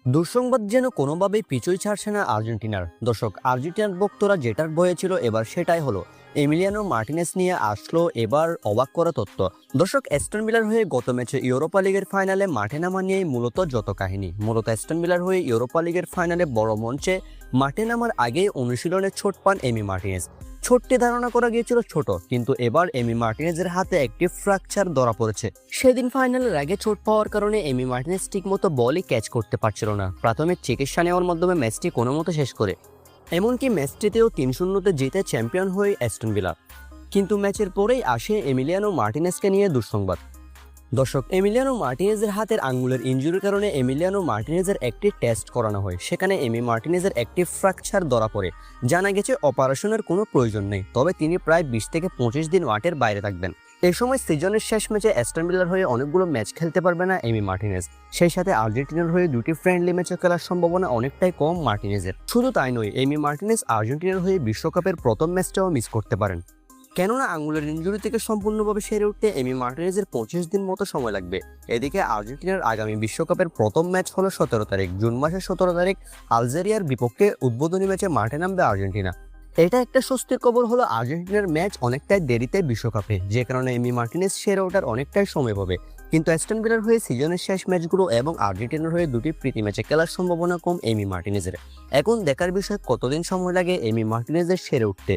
দুঃসংবাদ যেন কোনোভাবেই পিছুই ছাড়ছে না আর্জেন্টিনার। দর্শক, আর্জেন্টিনার ভক্তরা যেটার ভয়ে ছিল এবার সেটাই হলো। এমিলিয়ানো মার্টিনেজ নিয়ে আসলো এবার অবাক করা তথ্য। দর্শক, অ্যাস্টন ভিলার হয়ে গত ম্যাচে ইউরোপা লিগের ফাইনালে মাঠে নামা নিয়েই মূলত যত কাহিনী। মূলত অ্যাস্টন ভিলার হয়ে ইউরোপা লিগের ফাইনালে বড় মঞ্চে মাঠে নামার আগেই অনুশীলনে চোট পান এমি মার্টিনেজ। ছোট্ট ধারণা করা গিয়েছিল ছোট, কিন্তু এবার এমি মার্টিনেজের হাতে একটি ফ্র্যাকচার ধরা পড়েছে। সেদিন ফাইনালের আগে চোট পাওয়ার কারণে এমি মার্টিনেজ ঠিকমতো বলই ক্যাচ করতে পারছিল না। প্রাথমিক চিকিৎসা নেওয়ার মাধ্যমে ম্যাচটি কোনো মতো শেষ করে, এমনকি ম্যাচটিতেও 3-0 জিতে চ্যাম্পিয়ন হয়ে অ্যাস্টন ভিলা। কিন্তু ম্যাচের পরেই আসে এমিলিয়ানো মার্টিনেজকে নিয়ে দুঃসংবাদ। দর্শক, এমিলিয়ানো মার্টিনেজের হাতের আঙ্গুলের ইনজুরির কারণে এমিলিয়ানো মার্টিনেজের একটি টেস্ট করানো হয়। সেখানে এমি মার্টিনেজের একটি ফ্র্যাকচার ধরা পড়ে। জানা গেছে অপারেশনের কোনো প্রয়োজন নেই, তবে তিনি প্রায় 20 থেকে 25 দিন মাঠের বাইরে থাকবেন। এই সময় সিজনের শেষ ম্যাচে অ্যাস্টন ভিলার হয়ে অনেকগুলো ম্যাচ খেলতে পারবে না এমি মার্টিনেজ। সেই সাথে আর্জেন্টিনার হয়ে দুটি ফ্রেন্ডলি ম্যাচে খেলার সম্ভাবনা অনেকটাই কম মার্টিনেজের। শুধু তাই নয়, এমি মার্টিনেজ আর্জেন্টিনার হয়ে বিশ্বকাপের প্রথম ম্যাচটাও মিস করতে পারেন, কেননা আঙুলের ইনজুরি থেকে সম্পূর্ণভাবে সেরে উঠতে এমি মার্টিনেজের 25 দিন মতো সময় লাগবে। এদিকে আর্জেন্টিনার আগামী বিশ্বকাপের প্রথম ম্যাচ হলো 17 তারিখ, জুন মাসের 17 তারিখ আলজেরিয়ার বিপক্ষে উদ্বোধনী ম্যাচে মাঠে নামবে আর্জেন্টিনা। এটা একটা স্বস্তির খবর হলো আর্জেন্টিনার ম্যাচ অনেকটাই দেরিতে বিশ্বকাপে, যে কারণে এমি মার্টিনেজ সেরে ওঠার অনেকটাই সময় পাবে। কিন্তু অ্যাস্টন ভিলার হয়ে সিজনের শেষ ম্যাচগুলো এবং আর্জেন্টিনার হয়ে দুটি প্রীতি ম্যাচে খেলার সম্ভাবনা কম এমি মার্টিনেজের। এখন দেখার বিষয় কতদিন সময় লাগে এমি মার্টিনেজের সেরে উঠতে।